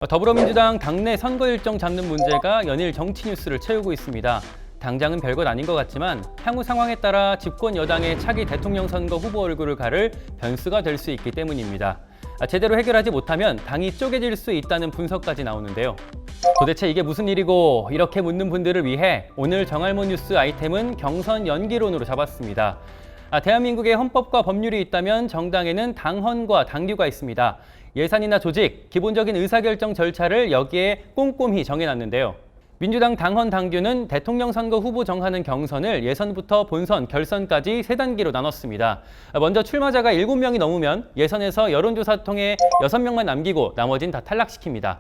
더불어민주당 당내 선거 일정 잡는 문제가 연일 정치 뉴스를 채우고 있습니다. 당장은 별것 아닌 것 같지만 향후 상황에 따라 집권 여당의 차기 대통령 선거 후보 얼굴을 가를 변수가 될 수 있기 때문입니다. 제대로 해결하지 못하면 당이 쪼개질 수 있다는 분석까지 나오는데요. 도대체 이게 무슨 일이고 이렇게 묻는 분들을 위해 오늘 정알못 뉴스 아이템은 경선 연기론으로 잡았습니다. 대한민국의 헌법과 법률이 있다면 정당에는 당헌과 당규가 있습니다. 예산이나 조직, 기본적인 의사결정 절차를 여기에 꼼꼼히 정해놨는데요. 민주당 당헌 당규는 대통령 선거 후보 정하는 경선을 예선부터 본선, 결선까지 3단계로 나눴습니다. 먼저 출마자가 7명이 넘으면 예선에서 여론조사 통해 6명만 남기고 나머진 다 탈락시킵니다.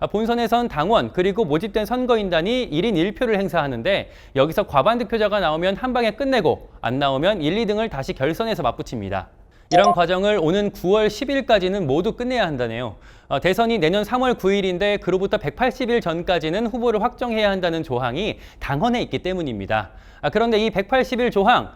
본선에선 당원 그리고 모집된 선거인단이 1인 1표를 행사하는데 여기서 과반 득표자가 나오면 한 방에 끝내고 안 나오면 1, 2등을 다시 결선에서 맞붙입니다. 이런 과정을 오는 9월 10일까지는 모두 끝내야 한다네요. 대선이 내년 3월 9일인데 그로부터 180일 전까지는 후보를 확정해야 한다는 조항이 당헌에 있기 때문입니다. 그런데 이 180일 조항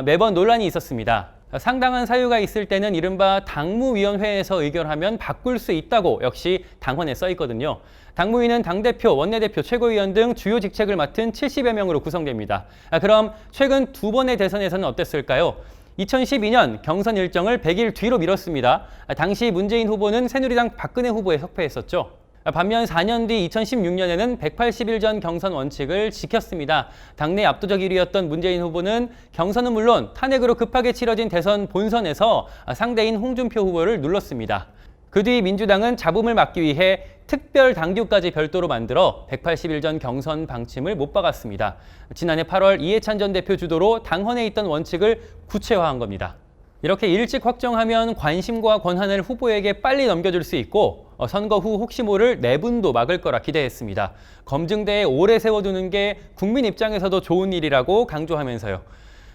매번 논란이 있었습니다. 상당한 사유가 있을 때는 이른바 당무위원회에서 의결하면 바꿀 수 있다고 역시 당헌에 써 있거든요. 당무위는 당대표, 원내대표, 최고위원 등 주요 직책을 맡은 70여 명으로 구성됩니다. 그럼 최근 2번의 대선에서는 어땠을까요? 2012년 경선 일정을 100일 뒤로 미뤘습니다. 당시 문재인 후보는 새누리당 박근혜 후보에 석패했었죠. 반면 4년 뒤 2016년에는 180일 전 경선 원칙을 지켰습니다. 당내 압도적 1위였던 문재인 후보는 경선은 물론 탄핵으로 급하게 치러진 대선 본선에서 상대인 홍준표 후보를 눌렀습니다. 그 뒤 민주당은 잡음을 막기 위해 특별 당규까지 별도로 만들어 180일 전 경선 방침을 못 박았습니다. 지난해 8월 이해찬 전 대표 주도로 당헌에 있던 원칙을 구체화한 겁니다. 이렇게 일찍 확정하면 관심과 권한을 후보에게 빨리 넘겨줄 수 있고 선거 후 혹시 모를 내분도 막을 거라 기대했습니다. 검증대에 오래 세워두는 게 국민 입장에서도 좋은 일이라고 강조하면서요.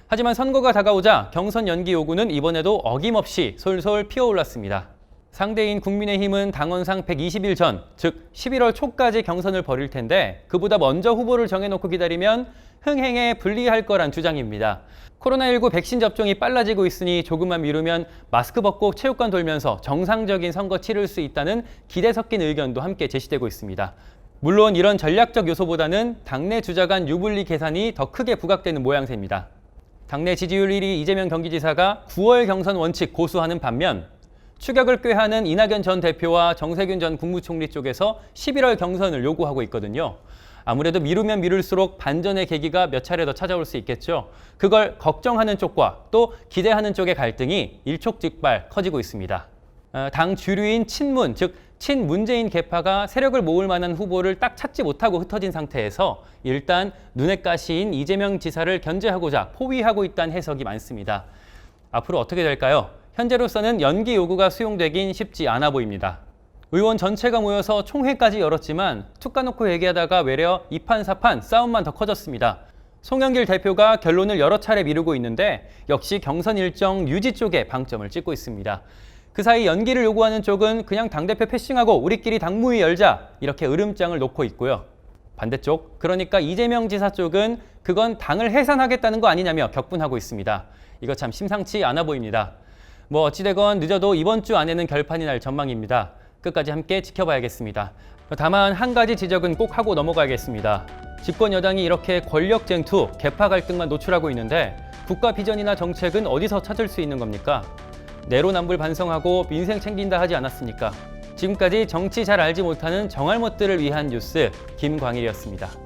하지만 선거가 다가오자 경선 연기 요구는 이번에도 어김없이 솔솔 피어올랐습니다. 상대인 국민의힘은 당원상 120일 전, 즉 11월 초까지 경선을 벌일 텐데 그보다 먼저 후보를 정해놓고 기다리면 흥행에 불리할 거란 주장입니다. 코로나19 백신 접종이 빨라지고 있으니 조금만 미루면 마스크 벗고 체육관 돌면서 정상적인 선거 치를 수 있다는 기대 섞인 의견도 함께 제시되고 있습니다. 물론 이런 전략적 요소보다는 당내 주자 간 유불리 계산이 더 크게 부각되는 모양새입니다. 당내 지지율 1위 이재명 경기지사가 9월 경선 원칙 고수하는 반면 추격을 꾀하는 이낙연 전 대표와 정세균 전 국무총리 쪽에서 11월 경선을 요구하고 있거든요. 아무래도 미루면 미룰수록 반전의 계기가 몇 차례 더 찾아올 수 있겠죠. 그걸 걱정하는 쪽과 또 기대하는 쪽의 갈등이 일촉즉발 커지고 있습니다. 당 주류인 친문, 즉 친문재인 계파가 세력을 모을 만한 후보를 딱 찾지 못하고 흩어진 상태에서 일단 눈엣 가시인 이재명 지사를 견제하고자 포위하고 있다는 해석이 많습니다. 앞으로 어떻게 될까요? 현재로서는 연기 요구가 수용되긴 쉽지 않아 보입니다. 의원 전체가 모여서 총회까지 열었지만 툭 까놓고 얘기하다가 외려 2판 4판 싸움만 더 커졌습니다. 송영길 대표가 결론을 여러 차례 미루고 있는데 역시 경선 일정 유지 쪽에 방점을 찍고 있습니다. 그 사이 연기를 요구하는 쪽은 그냥 당대표 패싱하고 우리끼리 당무위 열자 이렇게 으름장을 놓고 있고요. 반대쪽, 그러니까 이재명 지사 쪽은 그건 당을 해산하겠다는 거 아니냐며 격분하고 있습니다. 이거 참 심상치 않아 보입니다. 어찌되건 늦어도 이번 주 안에는 결판이 날 전망입니다. 끝까지 함께 지켜봐야겠습니다. 다만 한 가지 지적은 꼭 하고 넘어가야겠습니다. 집권 여당이 이렇게 권력 쟁투, 계파 갈등만 노출하고 있는데 국가 비전이나 정책은 어디서 찾을 수 있는 겁니까? 내로남불 반성하고 민생 챙긴다 하지 않았습니까? 지금까지 정치 잘 알지 못하는 정알못들을 위한 뉴스 김광일이었습니다.